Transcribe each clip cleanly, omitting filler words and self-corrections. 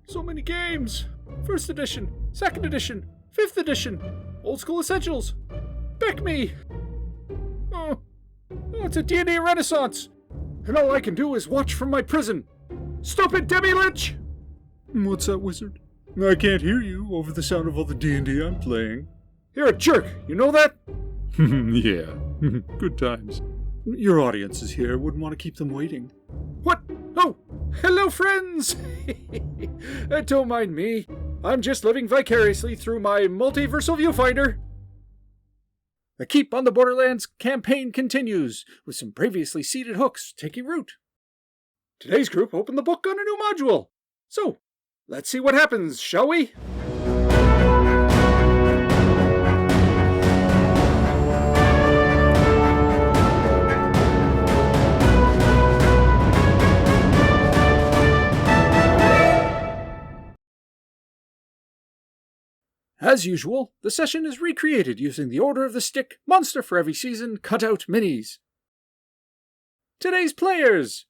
So many games! First edition, second edition, 5th edition, old school essentials. Beck me! Oh, it's a D&D renaissance! And all I can do is watch from my prison. Stupid Demi-Lich! What's that, wizard? I can't hear you over the sound of all the D&D I'm playing. You're a jerk, you know that? Yeah, good times. Your audience is here, wouldn't want to keep them waiting. What? Oh, hello friends! Don't mind me. I'm just living vicariously through my multiversal viewfinder. The Keep on the Borderlands campaign continues, with some previously seeded hooks taking root. Today's group opened the book on a new module. So, let's see what happens, shall we? As usual, the session is recreated using the Order of the Stick, Monster for Every Season cutout minis. Today's players!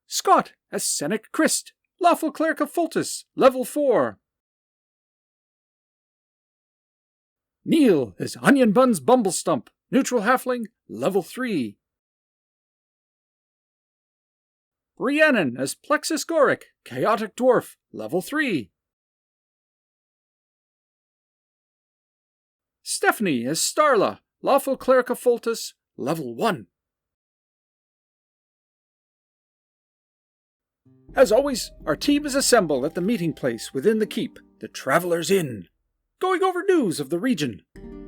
Scott as Senek Christ, Lawful Cleric of Fultus, Level 4. Neil as Onion Buns Bumblestump, Neutral Halfling, Level 3. Rhiannon as Plexus Goric, Chaotic Dwarf, Level 3. Stephanie as Starla, Lawful Cleric of Fultus, Level 1. As always, our team is assembled at the meeting place within the keep, the Traveller's Inn, going over news of the region.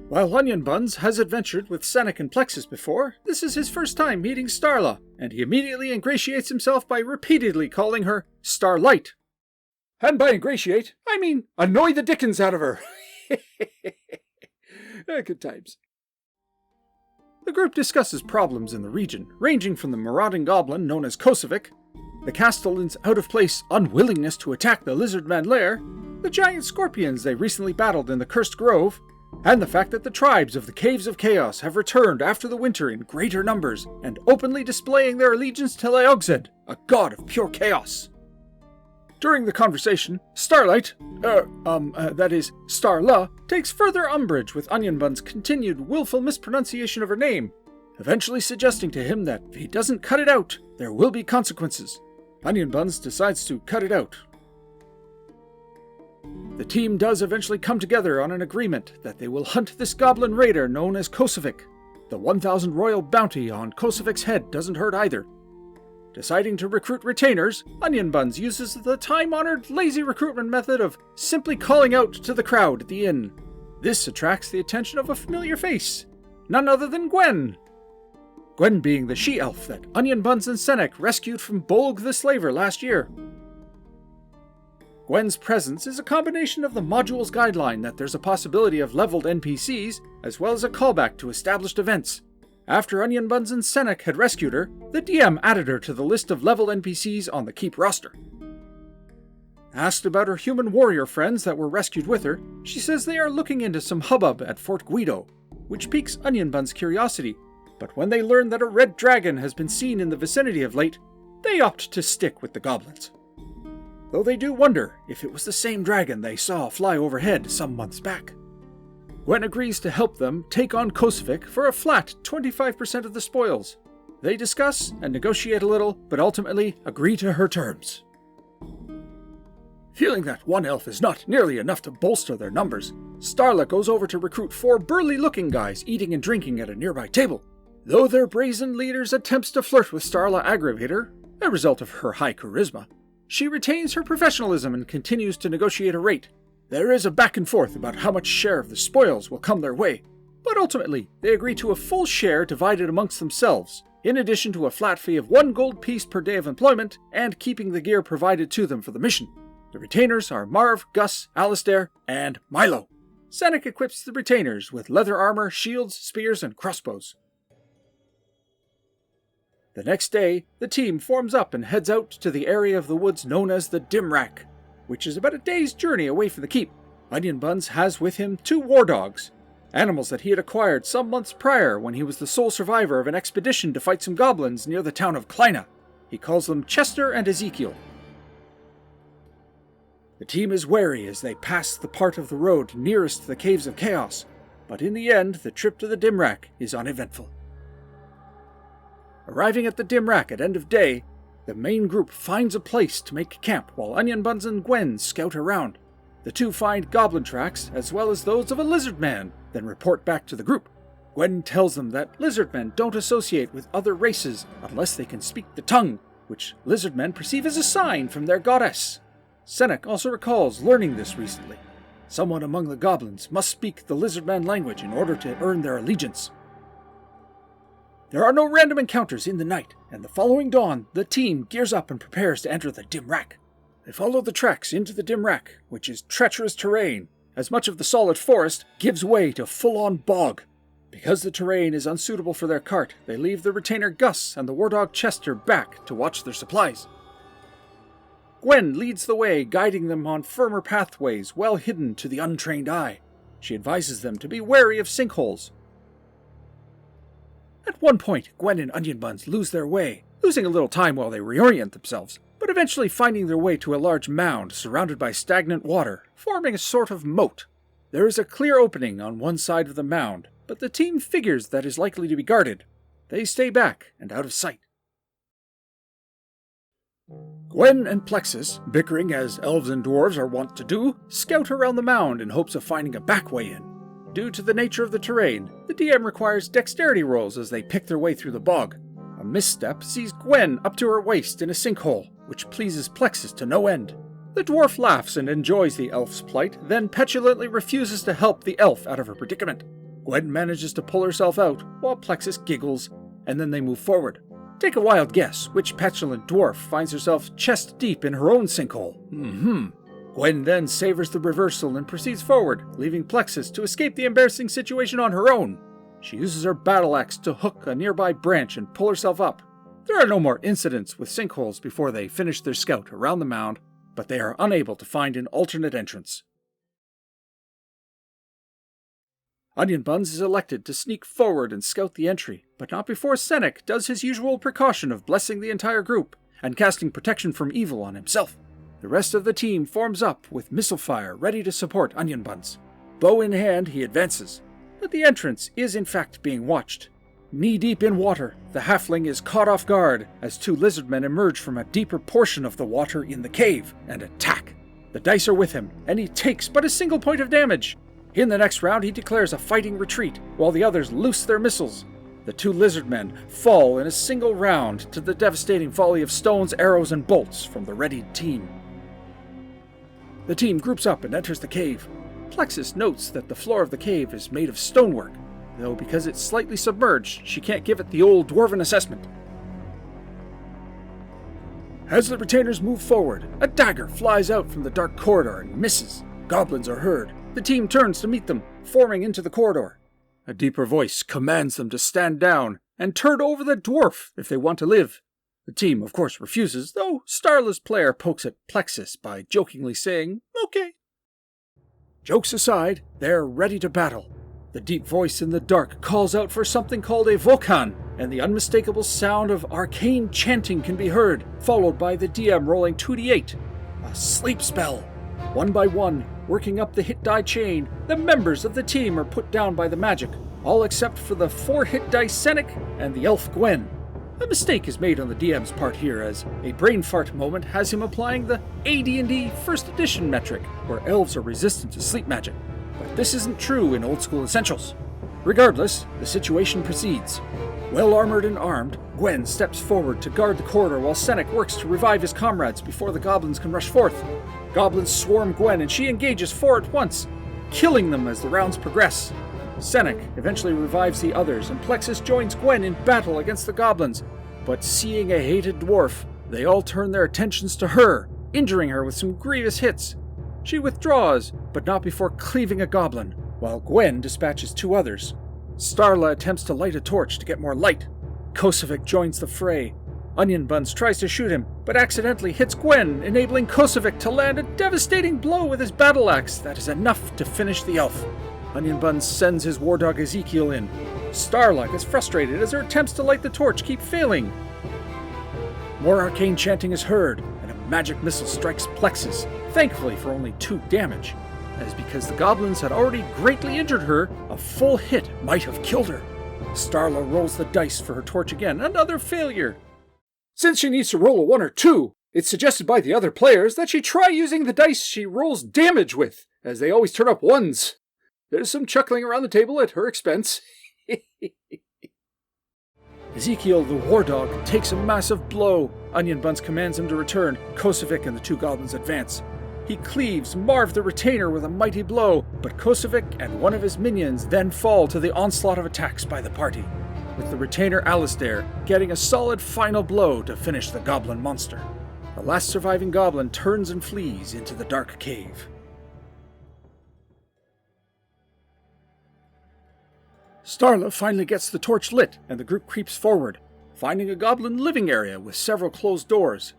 While Onion Buns has adventured with Senek and Plexus before, this is his first time meeting Starla, and he immediately ingratiates himself by repeatedly calling her Starlight. And by ingratiate, I mean annoy the dickens out of her. Good times. The group discusses problems in the region, ranging from the marauding goblin known as Kosovic, the Castellan's out-of-place unwillingness to attack the Lizardman lair, the giant scorpions they recently battled in the Cursed Grove, and the fact that the tribes of the Caves of Chaos have returned after the winter in greater numbers and openly displaying their allegiance to Leogzed, a god of pure chaos. During the conversation, Starlight, that is, Starla, takes further umbrage with Onion Bun's continued willful mispronunciation of her name, eventually suggesting to him that if he doesn't cut it out, there will be consequences. Onion Buns decides to cut it out. The team does eventually come together on an agreement that they will hunt this goblin raider known as Kosovic. The 1,000 royal bounty on Kosovic's head doesn't hurt either. Deciding to recruit retainers, Onion Buns uses the time-honored lazy recruitment method of simply calling out to the crowd at the inn. This attracts the attention of a familiar face, none other than Gwen. Gwen being the she-elf that Onion Buns and Senek rescued from Bolg the Slaver last year. Gwen's presence is a combination of the module's guideline that there's a possibility of leveled NPCs, as well as a callback to established events. After Onion Buns and Senek had rescued her, the DM added her to the list of leveled NPCs on the Keep roster. Asked about her human warrior friends that were rescued with her, she says they are looking into some hubbub at Fort Guido, which piques Onion Buns' curiosity, but when they learn that a red dragon has been seen in the vicinity of late, they opt to stick with the goblins. Though they do wonder if it was the same dragon they saw fly overhead some months back. Gwen agrees to help them take on Kosovic for a flat 25% of the spoils. They discuss and negotiate a little, but ultimately agree to her terms. Feeling that one elf is not nearly enough to bolster their numbers, Starla goes over to recruit 4 burly-looking guys eating and drinking at a nearby table. Though their brazen leader's attempts to flirt with Starla aggravate her, a result of her high charisma, she retains her professionalism and continues to negotiate a rate. There is a back and forth about how much share of the spoils will come their way, but ultimately they agree to a full share divided amongst themselves, in addition to a flat fee of 1 gold piece per day of employment and keeping the gear provided to them for the mission. The retainers are Marv, Gus, Alistair, and Milo. Senek equips the retainers with leather armor, shields, spears, and crossbows. The next day, the team forms up and heads out to the area of the woods known as the Dymrak, which is about a day's journey away from the keep. Onion Buns has with him 2 war dogs, animals that he had acquired some months prior when he was the sole survivor of an expedition to fight some goblins near the town of Kleina. He calls them Chester and Ezekiel. The team is wary as they pass the part of the road nearest the Caves of Chaos, but in the end, the trip to the Dymrak is uneventful. Arriving at the Dymrak at end of day, the main group finds a place to make camp while Onion Buns and Gwen scout around. The two find goblin tracks as well as those of a lizard man, then report back to the group. Gwen tells them that lizard men don't associate with other races unless they can speak the tongue, which lizard men perceive as a sign from their goddess. Senek also recalls learning this recently. Someone among the goblins must speak the lizard man language in order to earn their allegiance. There are no random encounters in the night, and the following dawn, the team gears up and prepares to enter the Dymrak. They follow the tracks into the Dymrak, which is treacherous terrain, as much of the solid forest gives way to full-on bog. Because the terrain is unsuitable for their cart, they leave the retainer Gus and the war dog Chester back to watch their supplies. Gwen leads the way, guiding them on firmer pathways well hidden to the untrained eye. She advises them to be wary of sinkholes. At one point, Gwen and Onion Buns lose their way, losing a little time while they reorient themselves, but eventually finding their way to a large mound surrounded by stagnant water, forming a sort of moat. There is a clear opening on one side of the mound, but the team figures that is likely to be guarded. They stay back and out of sight. Gwen and Plexus, bickering as elves and dwarves are wont to do, scout around the mound in hopes of finding a back way in. Due to the nature of the terrain, the DM requires dexterity rolls as they pick their way through the bog. A misstep sees Gwen up to her waist in a sinkhole, which pleases Plexus to no end. The dwarf laughs and enjoys the elf's plight, then petulantly refuses to help the elf out of her predicament. Gwen manages to pull herself out, while Plexus giggles, and then they move forward. Take a wild guess which petulant dwarf finds herself chest deep in her own sinkhole. Gwen then savors the reversal and proceeds forward, leaving Plexus to escape the embarrassing situation on her own. She uses her battle axe to hook a nearby branch and pull herself up. There are no more incidents with sinkholes before they finish their scout around the mound, but they are unable to find an alternate entrance. Onion Buns is elected to sneak forward and scout the entry, but not before Senek does his usual precaution of blessing the entire group and casting protection from evil on himself. The rest of the team forms up with missile fire ready to support Onion Buns. Bow in hand, he advances, but the entrance is in fact being watched. Knee-deep in water, the halfling is caught off guard as two lizardmen emerge from a deeper portion of the water in the cave and attack. The dice are with him, and he takes but a single point of damage. In the next round, he declares a fighting retreat, while the others loose their missiles. The two lizardmen fall in a single round to the devastating volley of stones, arrows, and bolts from the readied team. The team groups up and enters the cave. Plexus notes that the floor of the cave is made of stonework, though because it's slightly submerged, she can't give it the old dwarven assessment. As the retainers move forward, a dagger flies out from the dark corridor and misses. Goblins are heard. The team turns to meet them, forming into the corridor. A deeper voice commands them to stand down and turn over the dwarf if they want to live. The team, of course, refuses, though Starless Player pokes at Plexus by jokingly saying, "Okay." Jokes aside, they're ready to battle. The deep voice in the dark calls out for something called a Vokan, and the unmistakable sound of arcane chanting can be heard, followed by the DM rolling 2d8. A sleep spell. One by one, working up the hit die chain, the members of the team are put down by the magic, all except for the 4 hit dice Senek and the elf Gwen. A mistake is made on the DM's part here, as a brain fart moment has him applying the AD&D 1st edition metric, where elves are resistant to sleep magic. But this isn't true in Old School Essentials. Regardless, the situation proceeds. Well armored and armed, Gwen steps forward to guard the corridor while Senek works to revive his comrades before the goblins can rush forth. Goblins swarm Gwen and she engages 4 at once, killing them as the rounds progress. Senek eventually revives the others, and Plexus joins Gwen in battle against the goblins. But seeing a hated dwarf, they all turn their attentions to her, injuring her with some grievous hits. She withdraws, but not before cleaving a goblin, while Gwen dispatches 2 others. Starla attempts to light a torch to get more light. Kosovic joins the fray. Onion Buns tries to shoot him, but accidentally hits Gwen, enabling Kosovic to land a devastating blow with his battle axe that is enough to finish the elf. Onion Buns sends his war dog Ezekiel in. Starla is frustrated as her attempts to light the torch keep failing. More arcane chanting is heard, and a magic missile strikes Plexus, thankfully for only 2 damage. As because the goblins had already greatly injured her, a full hit might have killed her. Starla rolls the dice for her torch again, another failure. Since she needs to roll a 1 or 2, it's suggested by the other players that she try using the dice she rolls damage with, as they always turn up 1s. There's some chuckling around the table at her expense. Ezekiel, the war dog, takes a massive blow. Onion Buns commands him to return. Kosovic and the 2 goblins advance. He cleaves Marv the Retainer with a mighty blow, but Kosovic and one of his minions then fall to the onslaught of attacks by the party, with the Retainer Alistair getting a solid final blow to finish the goblin monster. The last surviving goblin turns and flees into the dark cave. Starla finally gets the torch lit, and the group creeps forward, finding a goblin living area with several closed doors.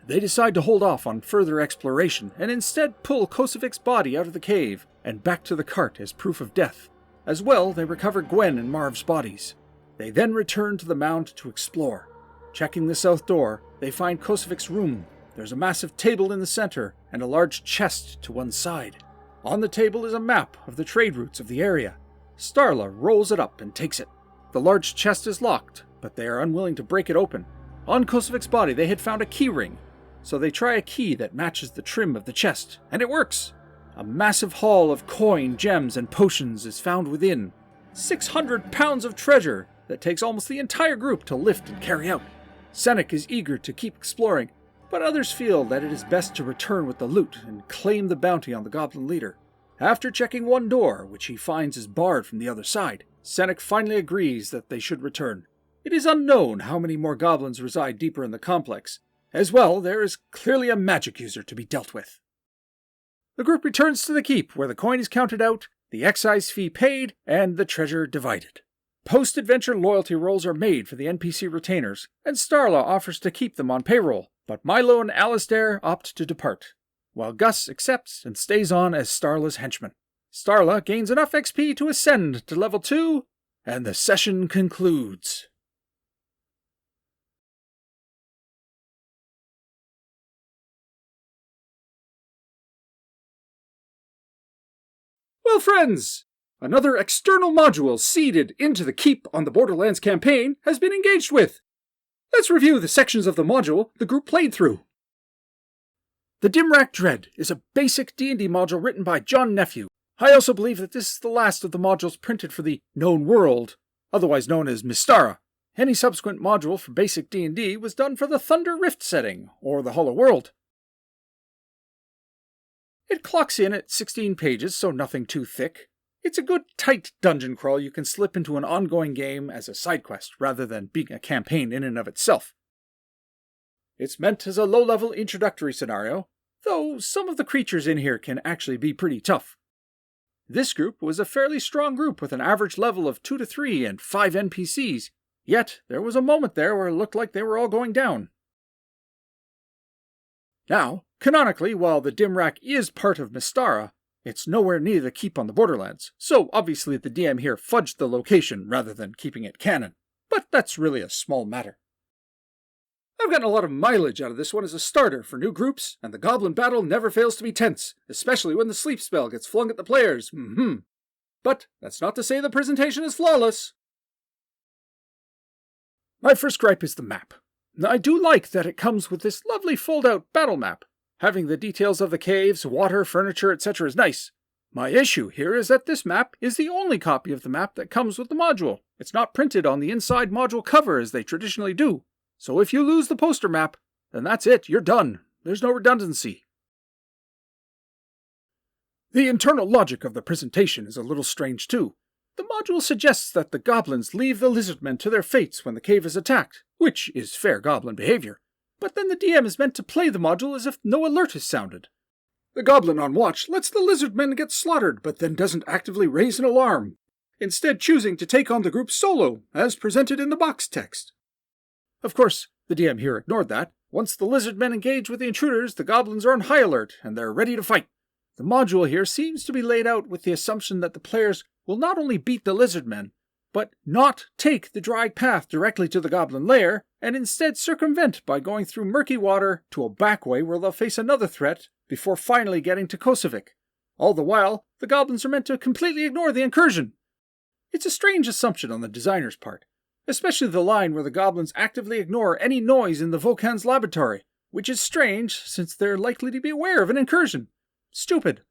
They decide to hold off on further exploration, and instead pull Kosovic's body out of the cave and back to the cart as proof of death. As well, they recover Gwen and Marv's bodies. They then return to the mound to explore. Checking the south door, they find Kosovic's room. There's a massive table in the center, and a large chest to one side. On the table is a map of the trade routes of the area. Starla rolls it up and takes it. The large chest is locked, but they are unwilling to break it open. On Kosovic's body they had found a key ring, so they try a key that matches the trim of the chest, and it works! A massive haul of coin, gems, and potions is found within. 600 pounds of treasure that takes almost the entire group to lift and carry out. Senek is eager to keep exploring, but others feel that it is best to return with the loot and claim the bounty on the goblin leader. After checking one door, which he finds is barred from the other side, Senek finally agrees that they should return. It is unknown how many more goblins reside deeper in the complex. As well, there is clearly a magic user to be dealt with. The group returns to the keep, where the coin is counted out, the excise fee paid, and the treasure divided. Post-adventure loyalty rolls are made for the NPC retainers, and Starla offers to keep them on payroll, but Milo and Alistair opt to depart, while Gus accepts and stays on as Starla's henchman. Starla gains enough XP to ascend to level 2, and the session concludes. Well, friends, another external module seeded into the Keep on the Borderlands campaign has been engaged with. Let's review the sections of the module the group played through. The Dymrak Dread is a basic D&D module written by John Nephew. I also believe that this is the last of the modules printed for the Known World, otherwise known as Mystara. Any subsequent module for basic D&D was done for the Thunder Rift setting, or the Hollow World. It clocks in at 16 pages, so nothing too thick. It's a good, tight dungeon crawl you can slip into an ongoing game as a side quest, rather than being a campaign in and of itself. It's meant as a low-level introductory scenario, though some of the creatures in here can actually be pretty tough. This group was a fairly strong group with an average level of 2 to 3 and 5 NPCs, yet there was a moment there where it looked like they were all going down. Now, canonically, while the Dymrak is part of Mystara, it's nowhere near the Keep on the Borderlands, so obviously the DM here fudged the location rather than keeping it canon. But that's really a small matter. I've gotten a lot of mileage out of this one as a starter for new groups, and the goblin battle never fails to be tense, especially when the sleep spell gets flung at the players. But that's not to say the presentation is flawless. My first gripe is the map. I do like that it comes with this lovely fold-out battle map. Having the details of the caves, water, furniture, etc. is nice. My issue here is that this map is the only copy of the map that comes with the module. It's not printed on the inside module cover as they traditionally do. So if you lose the poster map, then that's it, you're done. There's no redundancy. The internal logic of the presentation is a little strange too. The module suggests that the goblins leave the lizardmen to their fates when the cave is attacked, which is fair goblin behavior. But then the DM is meant to play the module as if no alert is sounded. The goblin on watch lets the lizardmen get slaughtered, but then doesn't actively raise an alarm, instead choosing to take on the group solo, as presented in the box text. Of course, the DM here ignored that. Once the lizardmen engage with the intruders, the goblins are on high alert, and they're ready to fight. The module here seems to be laid out with the assumption that the players will not only beat the lizardmen, but not take the dry path directly to the goblin lair, and instead circumvent by going through murky water to a back way where they'll face another threat before finally getting to Kosevik. All the while, the goblins are meant to completely ignore the incursion. It's a strange assumption on the designer's part, especially the line where the goblins actively ignore any noise in the Vulcan's laboratory, which is strange since they're likely to be aware of an incursion. Stupid.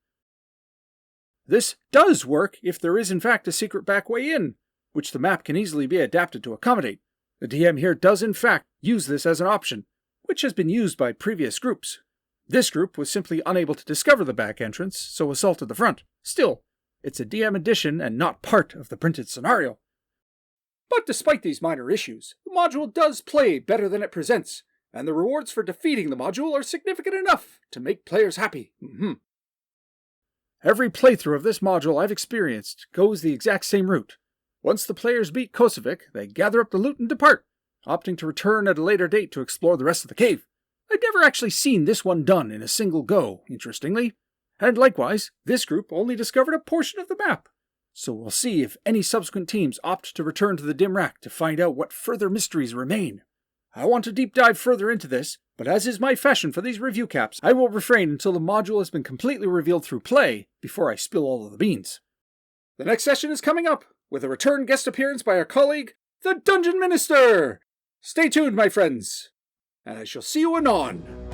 This does work if there is in fact a secret back way in, which the map can easily be adapted to accommodate. The DM here does in fact use this as an option, which has been used by previous groups. This group was simply unable to discover the back entrance, so assaulted the front. Still, it's a DM addition and not part of the printed scenario. But despite these minor issues, the module does play better than it presents, and the rewards for defeating the module are significant enough to make players happy. Every playthrough of this module I've experienced goes the exact same route. Once the players beat Kosevik, they gather up the loot and depart, opting to return at a later date to explore the rest of the cave. I've never actually seen this one done in a single go, interestingly. And likewise, this group only discovered a portion of the map. So we'll see if any subsequent teams opt to return to the Dymrak to find out what further mysteries remain. I want to deep dive further into this, but as is my fashion for these review caps, I will refrain until the module has been completely revealed through play before I spill all of the beans. The next session is coming up, with a return guest appearance by our colleague, the Dungeon Minister! Stay tuned, my friends, and I shall see you anon.